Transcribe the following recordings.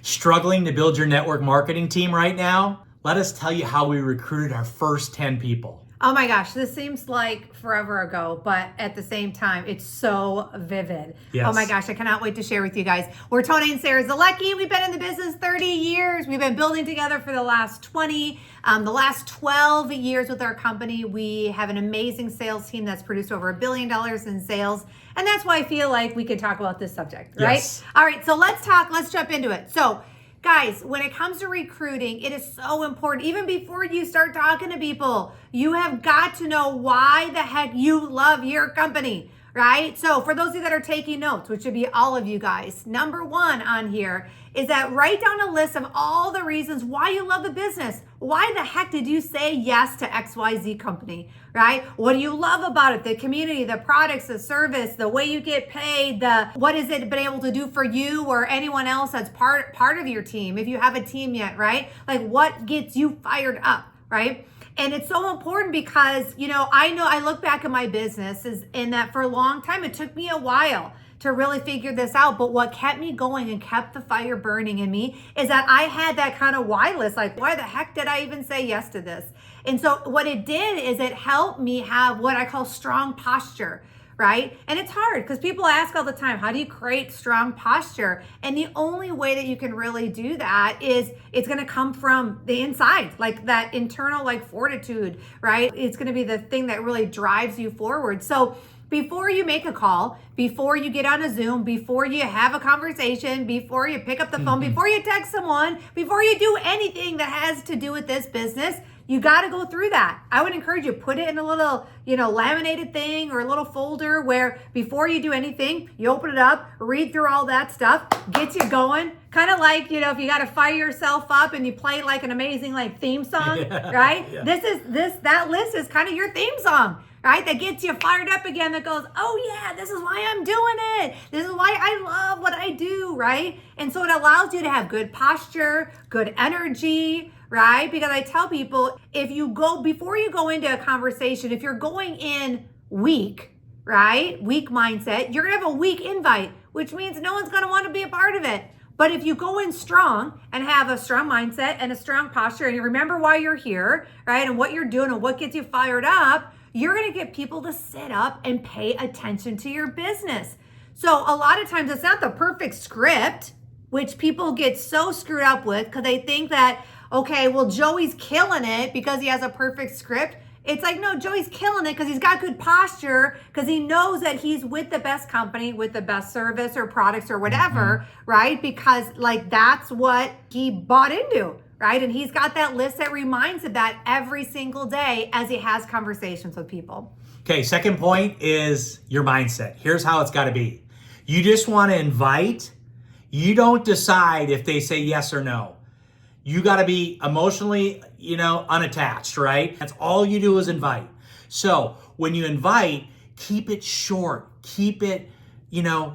Struggling to build your network marketing team right now? Let us tell you how we recruited our first 10 people. Oh my gosh, this seems like forever ago, but at the same time, it's so vivid. Yes. Oh my gosh, I cannot wait to share with you guys. We're Tony and Sarah Zolecki. We've been in the business 30 years. We've been building together for the last 20. The last 12 years with our company. We have an amazing sales team that's produced over $1 billion in sales. And that's why I feel like we could talk about this subject, right? Yes. All right, so let's jump into it. So guys, when it comes to recruiting, it is so important. Even before you start talking to people, you have got to know why the heck you love your company, right? So for those of you that are taking notes, which would be all of you guys, number one on here is that write down a list of all the reasons why you love the business. Why the heck did you say yes to XYZ company, right? What do you love about it? The community, the products, the service, the way you get paid, what has it been able to do for you or anyone else that's part of your team, if you have a team yet, right? Like what gets you fired up, right? And it's so important because, I look back at my business in that for a long time, it took me a while to really figure this out. But what kept me going and kept the fire burning in me is that I had that kind of why list, like why the heck did I even say yes to this? And so what it did is it helped me have what I call strong posture, right? And it's hard because people ask all the time, how do you create strong posture? And the only way that you can really do that is it's going to come from the inside, like that internal fortitude, right? It's going to be the thing that really drives you forward. So before you make a call, before you get on a Zoom, before you have a conversation, before you pick up the phone, before you text someone, before you do anything that has to do with this business, you got to go through that. I would encourage you, put it in a little, laminated thing or a little folder where before you do anything, you open it up, read through all that stuff, gets you going. Kind of like, if you got to fire yourself up and you play like an amazing theme song, right? Yeah. That list is kind of your theme song, right? That gets you fired up again, that goes, oh yeah, this is why I'm doing it. This is why I love what I do, right? And so it allows you to have good posture, good energy, right? Because I tell people, before you go into a conversation, if you're going in weak, right? Weak mindset, you're gonna have a weak invite, which means no one's gonna want to be a part of it. But if you go in strong and have a strong mindset and a strong posture and you remember why you're here, right? And what you're doing and what gets you fired up, you're going to get people to sit up and pay attention to your business. So a lot of times it's not the perfect script, which people get so screwed up with because they think that, okay, well, Joey's killing it because he has a perfect script. It's like, no, Joey's killing it because he's got good posture, because he knows that he's with the best company, with the best service or products or whatever, right? Because that's what he bought into, right? And he's got that list that reminds him that every single day as he has conversations with people. Okay, second point is your mindset. Here's how it's got to be. You just want to invite. You don't decide if they say yes or no. You got to be emotionally, unattached, right? That's all you do is invite. So when you invite, keep it short, keep it,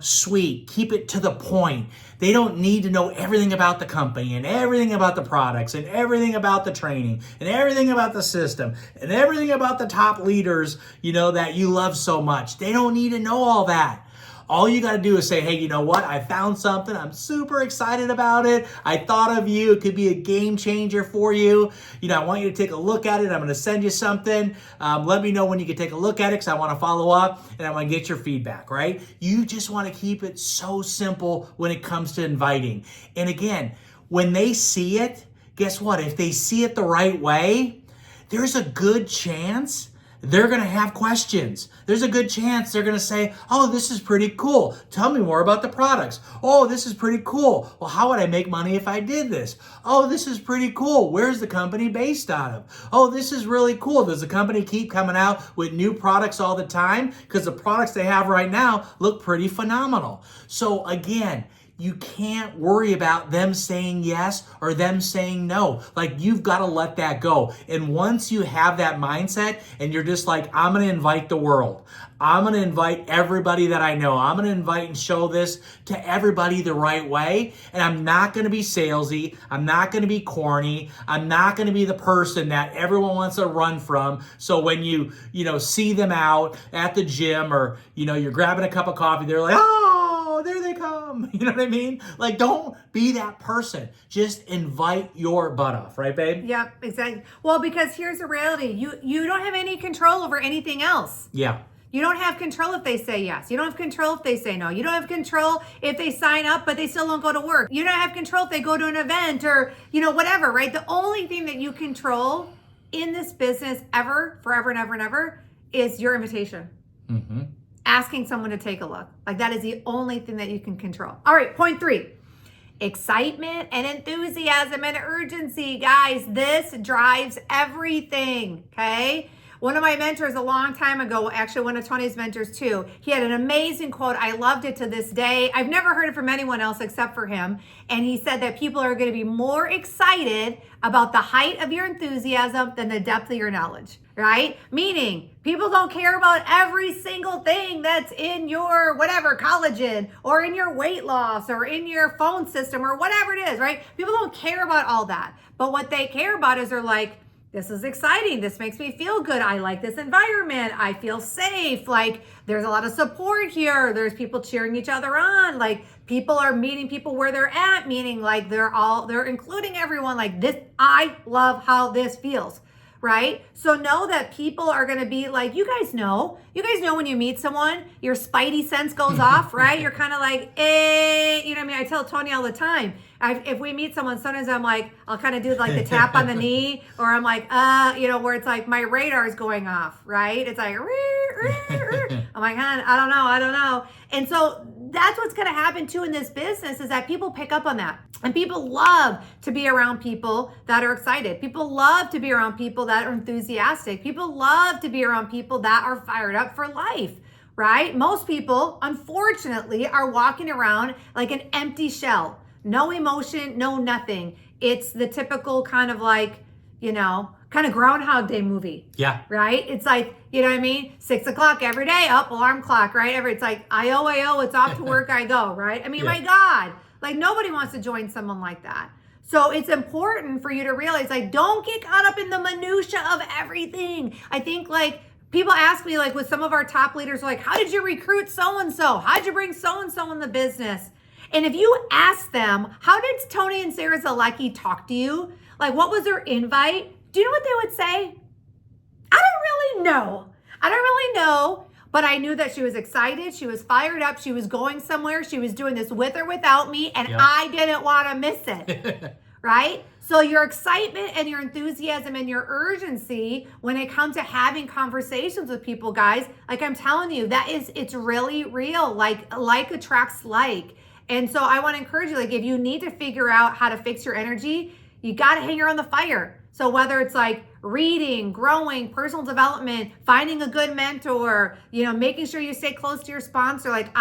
sweet, keep it to the point. They don't need to know everything about the company and everything about the products and everything about the training and everything about the system and everything about the top leaders, that you love so much. They don't need to know all that. All you got to do is say, hey, you know what? I found something. I'm super excited about it. I thought of you. It could be a game changer for you. I want you to take a look at it. I'm going to send you something. Let me know when you can take a look at it because I want to follow up and I want to get your feedback, right? You just want to keep it so simple when it comes to inviting. And again, when they see it, guess what? If they see it the right way, there's a good chance they're going to have questions. There's a good chance they're going to say, oh, this is pretty cool. Tell me more about the products. Oh, this is pretty cool. Well, how would I make money if I did this? Oh, this is pretty cool. Where's the company based out of? Oh, this is really cool. Does the company keep coming out with new products all the time? Because the products they have right now look pretty phenomenal. So again, you can't worry about them saying yes or them saying no. You've got to let that go. And once you have that mindset and you're just like, I'm going to invite the world. I'm going to invite everybody that I know. I'm going to invite and show this to everybody the right way. And I'm not going to be salesy. I'm not going to be corny. I'm not going to be the person that everyone wants to run from. So when you see them out at the gym or, you're grabbing a cup of coffee, they're like, oh, there they come. You know what I mean? Like, don't be that person. Just invite your butt off, right, babe? Yep, exactly. Well, because here's the reality. You don't have any control over anything else. Yeah. You don't have control if they say yes. You don't have control if they say no. You don't have control if they sign up, but they still don't go to work. You don't have control if they go to an event or, whatever, right? The only thing that you control in this business ever, forever and ever and ever, is your invitation. Mm-hmm. Asking someone to take a look. Like, that is the only thing that you can control. All right, point 3. Excitement and enthusiasm and urgency. Guys, this drives everything, okay? One of my mentors a long time ago, actually one of Tony's mentors too, he had an amazing quote. I loved it to this day. I've never heard it from anyone else except for him. And he said that people are going to be more excited about the height of your enthusiasm than the depth of your knowledge, right? Meaning, people don't care about every single thing that's in your whatever collagen or in your weight loss or in your phone system or whatever it is, right? People don't care about all that. But what they care about is they're like, this is exciting. This makes me feel good. I like this environment. I feel safe. Like, there's a lot of support here. There's people cheering each other on. Like, people are meeting people where they're at, meaning like they're including everyone. Like, this, I love how this feels, right? So know that people are going to be like, you guys know when you meet someone, your spidey sense goes off, right? You're kind of like, you know what I mean? I tell Tony all the time, if we meet someone, sometimes I'm like, I'll kind of do like the tap on the knee, or I'm like, where it's like my radar is going off, right? It's like, I'm like, I don't know. And so that's what's going to happen too in this business, is that people pick up on that. And people love to be around people that are excited. People love to be around people that are enthusiastic. People love to be around people that are fired up for life, right? Most people, unfortunately, are walking around like an empty shell. No emotion, no nothing. It's the typical kind of like, kind of Groundhog Day movie. Yeah. Right? It's like, you know what I mean? 6 o'clock every day, up, alarm clock, right? It's like, I-O, it's off to work, I go, right? I mean, my God, like nobody wants to join someone like that. So it's important for you to realize, like, don't get caught up in the minutia of everything. I think like people ask me, like with some of our top leaders, like, how did you recruit so-and-so? How'd you bring so-and-so in the business? And if you ask them, how did Tony and Sarah Zolecki talk to you? Like, what was their invite? Do you know what they would say? I don't really know, but I knew that she was excited. She was fired up. She was going somewhere. She was doing this with or without me, and I didn't want to miss it, right? So your excitement and your enthusiasm and your urgency when it comes to having conversations with people, guys, like I'm telling you, it's really real. Like attracts like. And so I want to encourage you, like, if you need to figure out how to fix your energy, you got to hang around the fire. So whether it's like reading, growing, personal development, finding a good mentor, making sure you stay close to your sponsor, like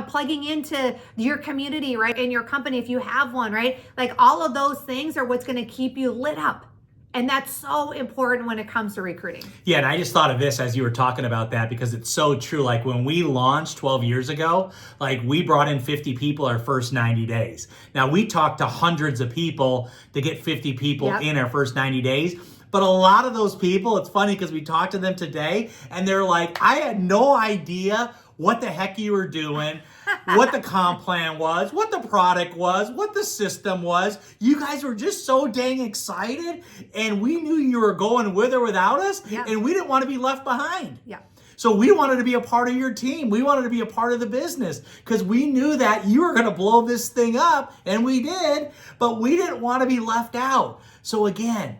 plugging into your community, right? In your company, if you have one, right? Like all of those things are what's going to keep you lit up. And that's so important when it comes to recruiting. Yeah, and I just thought of this as you were talking about that, because it's so true. Like when we launched 12 years ago, like we brought in 50 people our first 90 days. Now we talked to hundreds of people to get 50 people in our first 90 days. But a lot of those people, it's funny because we talked to them today and they're like, I had no idea what the heck you were doing, what the comp plan was, what the product was, what the system was. You guys were just so dang excited, and we knew you were going with or without us, and we didn't want to be left behind. Yeah. So we wanted to be a part of your team. We wanted to be a part of the business because we knew that you were going to blow this thing up, and we did, but we didn't want to be left out. So again,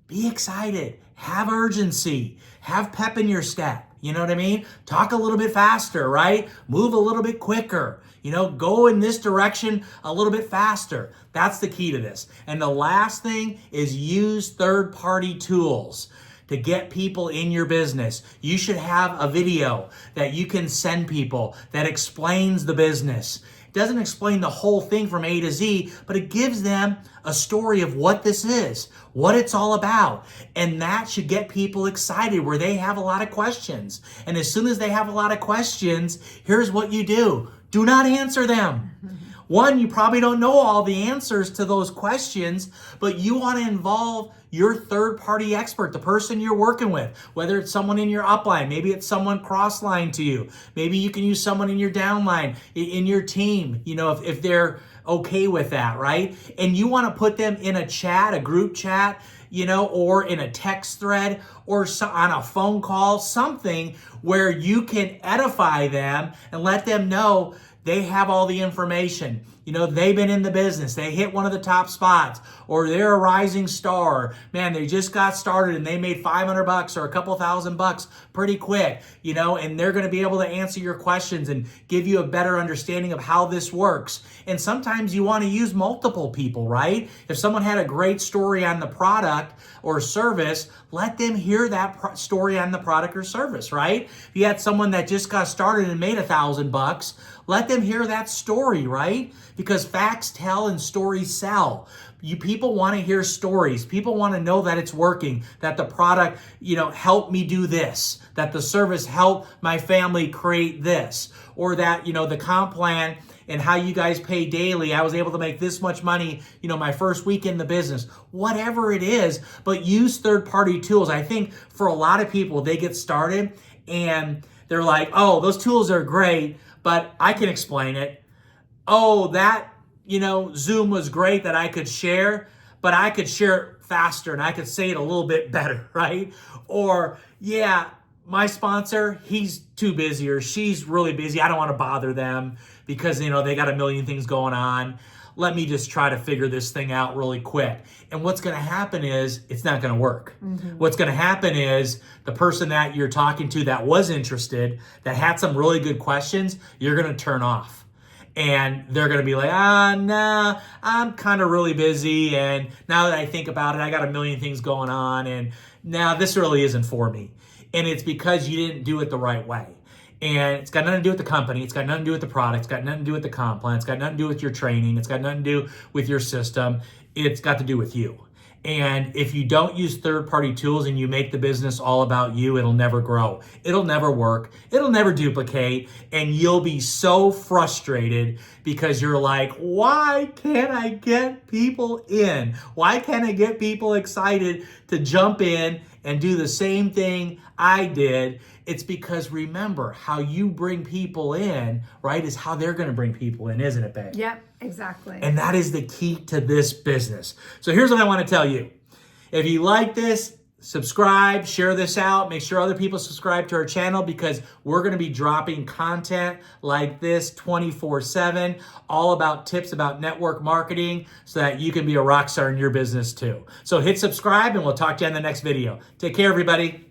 be excited, have urgency, have pep in your step. You know what I mean? Talk a little bit faster, right? Move a little bit quicker. Go in this direction a little bit faster. That's the key to this. And the last thing is use third-party tools to get people in your business. You should have a video that you can send people that explains the business. It doesn't explain the whole thing from A to Z, but it gives them a story of what this is, what it's all about. And that should get people excited where they have a lot of questions. And as soon as they have a lot of questions, here's what you do. Do not answer them. One, you probably don't know all the answers to those questions, but you want to involve your third-party expert, the person you're working with, whether it's someone in your upline, maybe it's someone cross-line to you. Maybe you can use someone in your downline, in your team, if they're okay with that, right? And you want to put them in a chat, a group chat, or in a text thread or on a phone call, something where you can edify them and let them know they have all the information. They've been in the business. They hit one of the top spots, or they're a rising star. Man, they just got started and they made $500 or a couple $1,000 pretty quick, and they're going to be able to answer your questions and give you a better understanding of how this works. And sometimes you want to use multiple people, right? If someone had a great story on the product or service, let them hear that story on the product or service, right? If you had someone that just got started and made $1,000, let them hear that story, right? Because facts tell and stories sell. People want to hear stories. People want to know that it's working, that the product, helped me do this, that the service helped my family create this, or that, the comp plan and how you guys pay daily, I was able to make this much money, my first week in the business, whatever it is, but use third-party tools. I think for a lot of people, they get started and they're like, oh, those tools are great, but I can explain it. Oh, that, Zoom was great that I could share, but I could share it faster and I could say it a little bit better, right? Or, yeah, my sponsor, he's too busy or she's really busy. I don't want to bother them because, they got a million things going on. Let me just try to figure this thing out really quick. And what's going to happen is it's not going to work. Mm-hmm. What's going to happen is the person that you're talking to that was interested, that had some really good questions, you're going to turn off. And they're going to be like, nah, I'm kind of really busy. And now that I think about it, I got a million things going on. And now this really isn't for me. And it's because you didn't do it the right way. And it's got nothing to do with the company. It's got nothing to do with the product. It's got nothing to do with the comp plan. It's got nothing to do with your training. It's got nothing to do with your system. It's got to do with you. And if you don't use third-party tools and you make the business all about you, it'll never grow. It'll never work. It'll never duplicate. And you'll be so frustrated because you're like, why can't I get people in? Why can't I get people excited to jump in and do the same thing I did? It's because remember, how you bring people in, right, is how they're going to bring people in, isn't it, babe? Yep, exactly. And that is the key to this business. So here's what I want to tell you. If you like this, subscribe, share this out, make sure other people subscribe to our channel because we're going to be dropping content like this 24/7, all about tips about network marketing so that you can be a rock star in your business too. So hit subscribe and we'll talk to you in the next video. Take care, everybody.